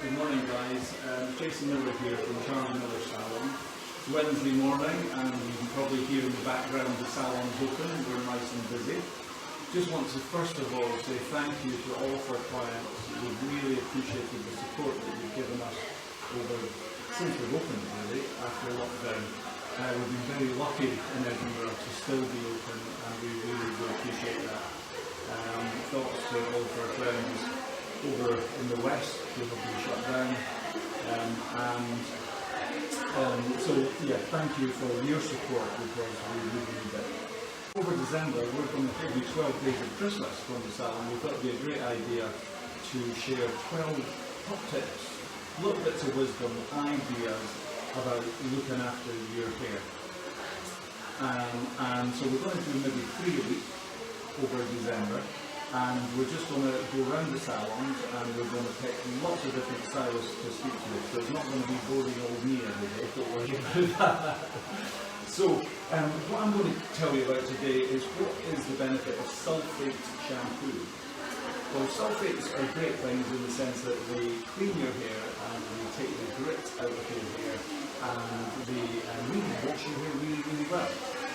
Good morning, guys. Jason Miller here from Charlie Miller Salon. It's Wednesday morning, and you can probably hear in the background the salon's open. We're nice and busy. Just want to first of all say thank you to all of our clients. We've really appreciated the support that you've given us since we've opened, really, after lockdown. We've been very lucky in Edinburgh to still be open, and we really do appreciate that. Thoughts to all of our friends over in the west who have been shut down, so yeah, thank you for your support, because we really need it. Over December we're going to give you 12 days of Christmas from the salon. We thought it would be a great idea to share 12 top tips, little bits of wisdom, ideas about looking after your hair. And so we're going to do maybe 3 a week over December. And we're just going to go around the salons, and we're going to pick lots of different stylists to speak to. So it's not going to be boring old me every day, don't worry about that. So what I'm going to tell you about today is what is the benefit of sulfate shampoo. Well, sulfates are great things in the sense that they clean your hair and they take the grit out of your hair, and they really wash your hair really, really well.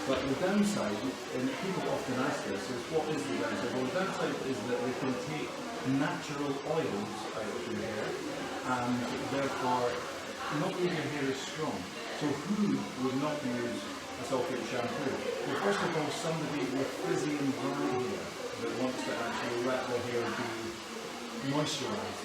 But the downside, and people often ask this, is what is the downside? Well, the downside is that they can take natural oils out of your hair, and therefore not leave your hair as strong. So who would not use a sulfate shampoo? Well, first of all, somebody with frizzy and dry hair that wants to actually let their hair be moisturised,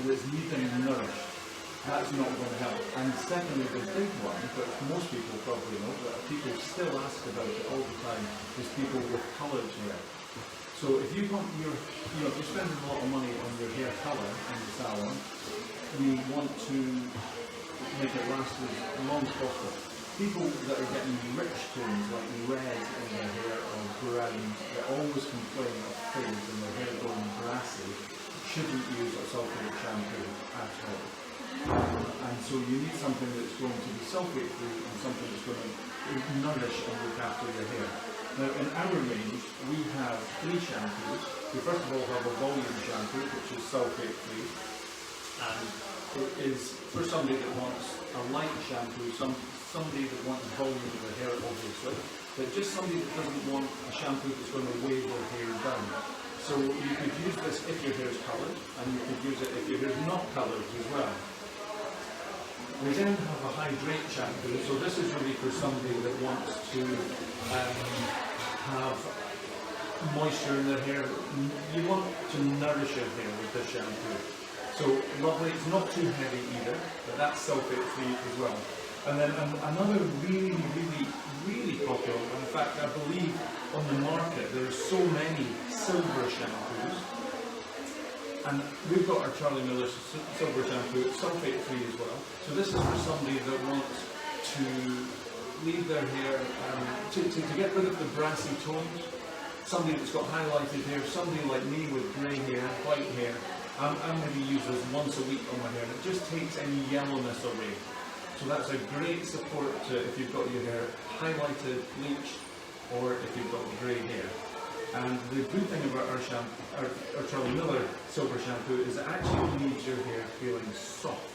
that's needing nourished. That's not going to help. And secondly, the big one, which most people probably know, but people still ask about it all the time, is people with coloured hair. So if you want if you're spending a lot of money on your hair colour in the salon, we want to make it last as long as possible. People that are getting rich tones like red in their hair or brown, that always complain of frizz and their hair going brassy, shouldn't use a sulfate shampoo at all. And so you need something that's going to be sulfate free and something that's going to nourish and look after your hair. Now in our range we have 3 shampoos. We first of all have a volume shampoo which is sulfate free, and it is for somebody that wants a light shampoo, somebody that wants volume of the hair obviously, but just somebody that doesn't want a shampoo that's going to weigh their hair down. So you could use this if your hair is coloured, and you could use it if your hair is not coloured as well. We then have a hydrate shampoo, so this is really for somebody that wants to have moisture in their hair. You want to nourish your hair with this shampoo. So lovely, it's not too heavy either, but that's sulfate free as well. And then another really, really, really popular, in fact I believe on the market there are so many silver shampoos. And we've got our Charlie Miller Silver Shampoo, it's sulfate free as well. So this is for somebody that wants to leave their hair, to get rid of the brassy tones. Somebody that's got highlighted hair, somebody like me with grey hair, white hair. I maybe use this once a week on my hair, and it just takes any yellowness away. So that's a great support to if you've got your hair highlighted, bleached, or if you've got grey hair. And the good thing about our Charlie Miller Silver Shampoo is it actually leaves your hair feeling soft.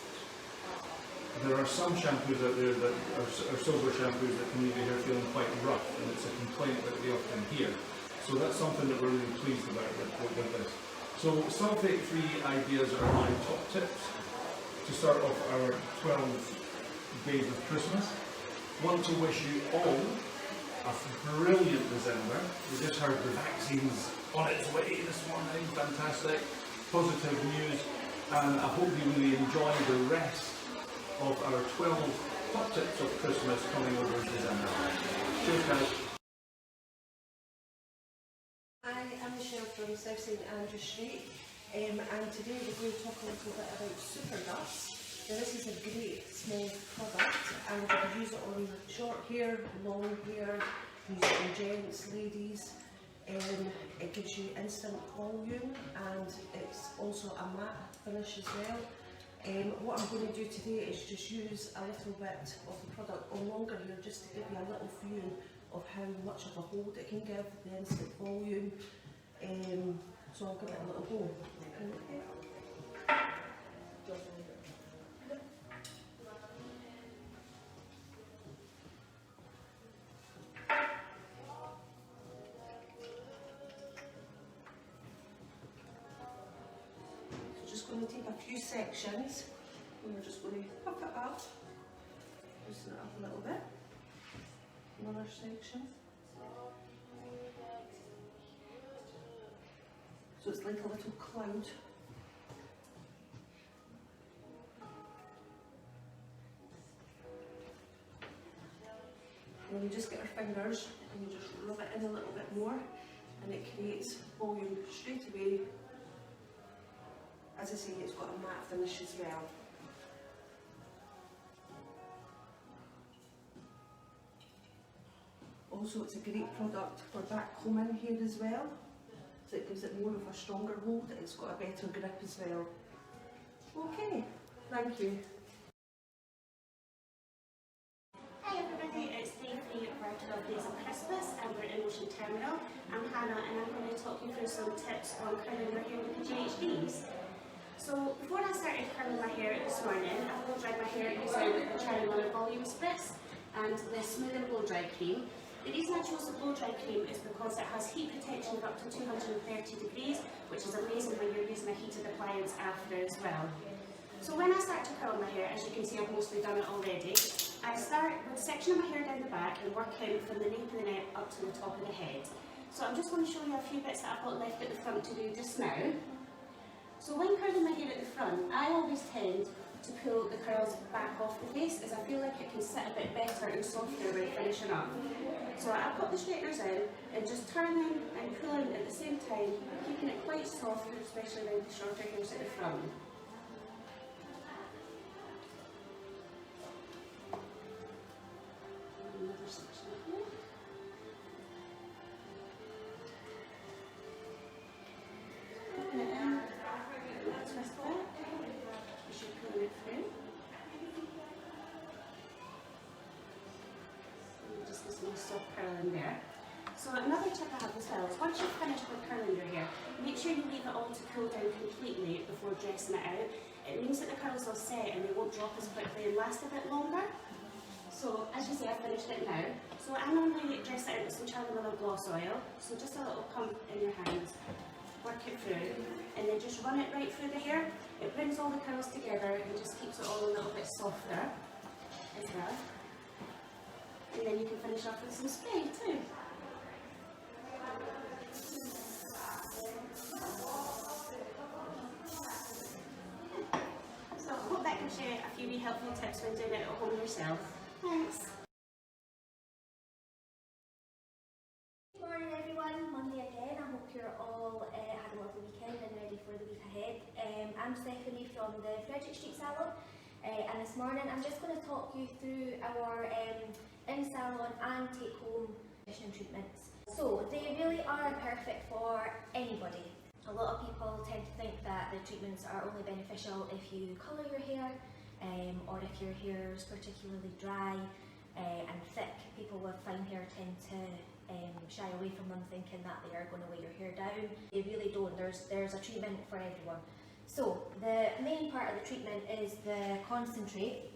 There are some shampoos out there that are silver shampoos that can leave your hair feeling quite rough, and it's a complaint that we often hear. So that's something that we're really pleased about with this. So sulfate-free ideas are my top tips to start off our 12 days of Christmas. Want to wish you all a brilliant December. We just heard the vaccine's on its way this morning, fantastic, positive news, and I hope you really enjoy the rest of our 12 top tips of Christmas coming over in December. Cheers guys. Hi, I'm Michelle from South St Andrew Street, and today we're going to talk a little bit about super dust. Now this is a great small product, and you can use it on short hair, long hair, use it on gents, ladies. It gives you instant volume, and it's also a matte finish as well. What I'm going to do today is just use a little bit of the product on longer hair, just to give you a little view of how much of a hold it can give, the instant volume. So I'll give it a little go. Okay. going to take a few sections and we're just going to puff it up, loosen it up a little bit. Another section. So it's like a little cloud. And then you just get our fingers and you just rub it in a little bit more, and it creates volume straight away. As I say, it's got a matte finish as well. Also, it's a great product for back combing hair as well, so it gives it more of a stronger hold. It's got a better grip as well. Okay, thank you. Hi everybody, it's day 3 of our 12 Days of Christmas and we're in Ocean Terminal. I'm Hannah and I'm going to talk you through some tips on curling my hair with the GHDs. So before I started curling my hair this morning, I blow dried my hair using the Cherry Runner Volume Spritz and the Smooth and Blow Dry Cream. The reason I chose the blow dry cream is because it has heat protection of up to 230 degrees, which is amazing when you're using a heated appliance after as well. So when I start to curl my hair, as you can see I've mostly done it already, I start with sectioning my hair down the back and working from the nape of the neck up to the top of the head. So I'm just going to show you a few bits that I've got left at the front to do just now. So when curling my hair at the front, I always tend to pull the curls back off the face, as I feel like it can sit a bit better and softer when finishing up. So I put the straighteners in and just turning and pulling at the same time, keeping it quite soft, especially around the shorter hairs at the front. Another section here. Open it in, twist it, you should pull it through. And just this nice soft curl in there. So another tip I have as well is once you've finished with curling your hair, make sure you leave it all to cool down completely before dressing it out. It means that the curls will set and they won't drop as quickly and last a bit longer. So as you see, I've finished it now. So I normally dress it out with some Charlie Miller Gloss Oil. So just a little pump in your hands, work it through, and then just run it right through the hair. It brings all the curls together and just keeps it all a little bit softer as well. And then you can finish off with some spray too. So I hope that gives you a few really helpful tips when doing it at home yourself. Thanks. Good morning everyone, Monday again. I hope you're all had a lovely weekend and ready for the week ahead. I'm Stephanie from the Frederick Street Salon, and this morning I'm just going to talk you through our in-salon and take-home conditioning treatments. So they really are perfect for anybody. A lot of people tend to think that the treatments are only beneficial if you colour your hair, or if your hair is particularly dry and thick. People with fine hair tend to shy away from them, thinking that they are going to weigh your hair down. They really don't. There's a treatment for everyone. So the main part of the treatment is the concentrate,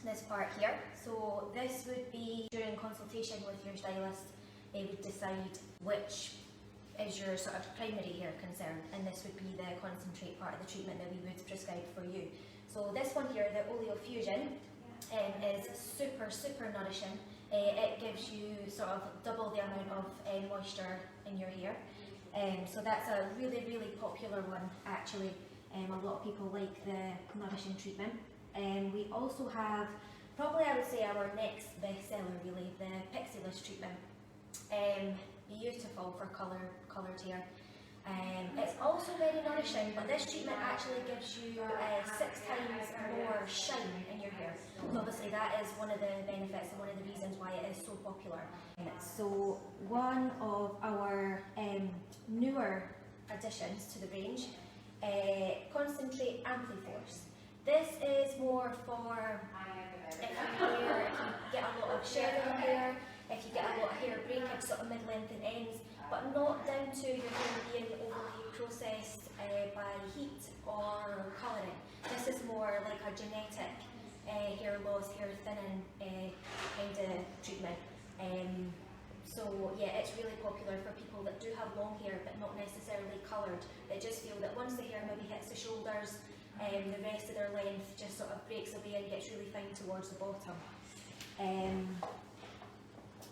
this part here. So this would be during consultation with your stylist. They would decide which is your sort of primary hair concern, and this would be the concentrate part of the treatment that we would prescribe for you. So this one here, the Oleo Fusion, is super nourishing. It gives you sort of double the amount of moisture in your hair. So that's a really popular one actually. A lot of people like the nourishing treatment. We also have, probably I would say our next bestseller really, the Pixieless treatment. Beautiful for coloured hair. It's also very nourishing, but this treatment actually gives you 6 times more shine in your hair. Obviously that is one of the benefits and one of the reasons why it is so popular. So one of our newer additions to the range, Concentrate Ampliforce. This is more for if you get a lot of shedding hair, if you get a lot of hair breakage, sort of mid-length and ends, but not down to your hair being overly processed by heat or colouring. This is more like a genetic hair loss, hair thinning kind of treatment. So yeah, it's really popular for people that do have long hair but not necessarily coloured. They just feel that once the hair maybe hits the shoulders, the rest of their length just sort of breaks away and gets really fine towards the bottom.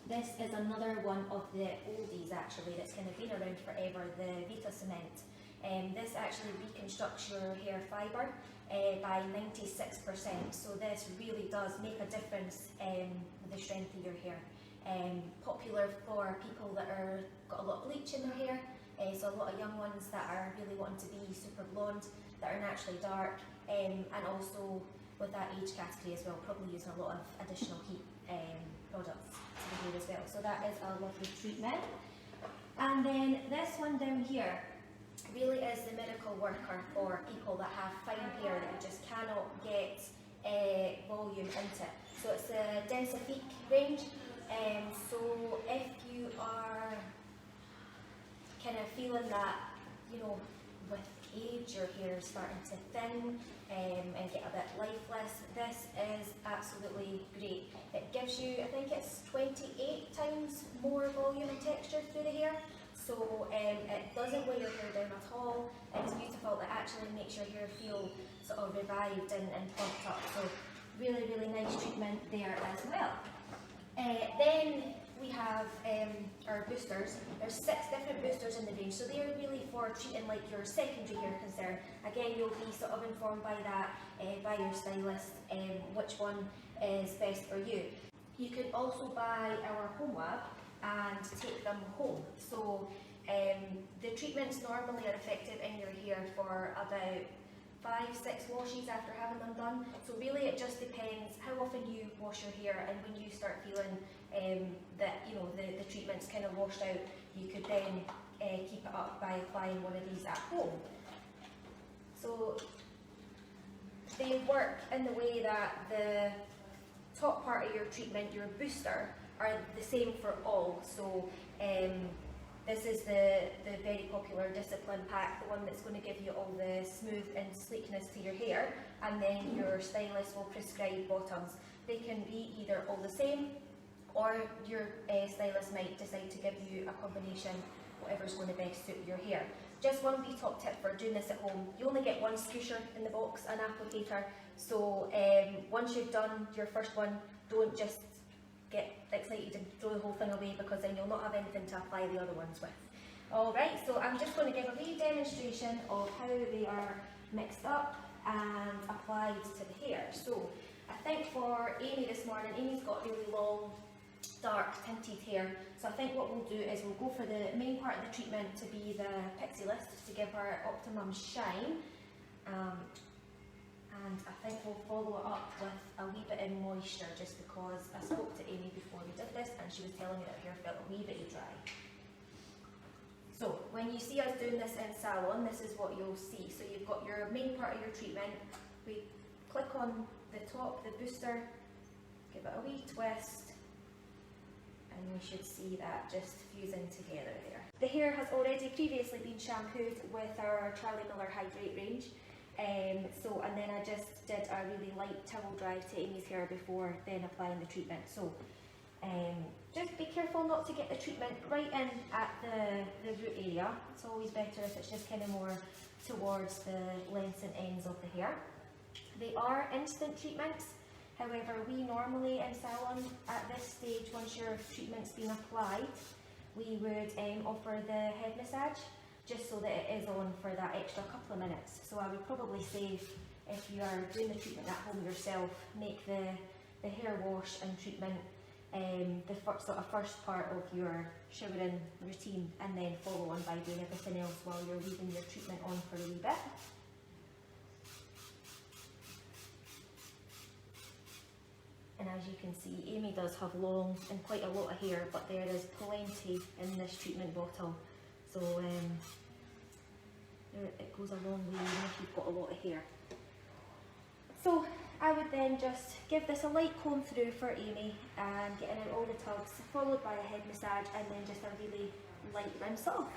This is another one of the oldies actually that's kind of been around forever, the Vita Cement. This actually reconstructs your hair fibre by 96%, so this really does make a difference with the strength of your hair. Popular for people that are got a lot of bleach in their hair, so a lot of young ones that are really wanting to be super blonde, that are naturally dark, and also with that age category as well, probably using a lot of additional heat products to the hair as well. So that is a lovely treatment. And then this one down here really is the miracle worker for people that have fine hair that you just cannot get volume into. So it's the Densifique range. So if you are kind of feeling that, you know, with age your hair is starting to thin and get a bit lifeless, this is absolutely great. It gives you, I think it's 28 times more volume and texture through the hair. So it doesn't weigh your hair down at all. It's beautiful. It actually makes your hair feel sort of revived and pumped up. So really, really nice treatment there as well. Then we have our boosters. There's 6 different boosters in the range, so they're really for treating like your secondary hair concern. Again, you'll be sort of informed by that, by your stylist, which one is best for you. You could also buy our home lab and take them home. So the treatments normally are effective in your hair for about 5-6 washes after having them done. So really it just depends how often you wash your hair, and when you start feeling that, you know, the treatment's kind of washed out, you could then keep it up by applying one of these at home. So they work in the way that the top part of your treatment, your booster, are the same for all. So this is the very popular Discipline Pack, the one that's going to give you all the smooth and sleekness to your hair, and then your stylist will prescribe bottoms. They can be either all the same, or your stylist might decide to give you a combination, whatever's going to best suit your hair. Just one wee top tip for doing this at home: you only get one squisher in the box, an applicator, so once you've done your first one, don't just get excited and throw the whole thing away, because then you'll not have anything to apply the other ones with. Alright, so I'm just going to give a wee demonstration of how they are mixed up and applied to the hair. So I think for Amy this morning, Amy's got really long, dark tinted hair, so I think what we'll do is we'll go for the main part of the treatment to be the Pixie List to give her optimum shine. And I think we'll follow it up with a wee bit of moisture, just because I spoke to Amy before we did this and she was telling me that her hair felt a wee bit dry. So when you see us doing this in salon, this is what you'll see. So you've got your main part of your treatment. We click on the top, the booster, give it a wee twist, and we should see that just fusing together there. The hair has already previously been shampooed with our Charlie Miller Hydrate range. And then I just did a really light towel dry to Amy's hair before then applying the treatment. So just be careful not to get the treatment right in at the root area. It's always better if it's just kind of more towards the lengths and ends of the hair. They are instant treatments. However, we normally in salon at this stage, once your treatment's been applied, we would offer the head massage, just so that it is on for that extra couple of minutes. So I would probably say, if you are doing the treatment at home yourself, make the hair wash and treatment the first part of your showering routine, and then follow on by doing everything else while you're leaving your treatment on for a wee bit. And as you can see, Amy does have long and quite a lot of hair, but there is plenty in this treatment bottle. So it goes a long way even if you've got a lot of hair. So I would then just give this a light comb through for Amy and getting out all the tugs, followed by a head massage, and then just a really light rinse off.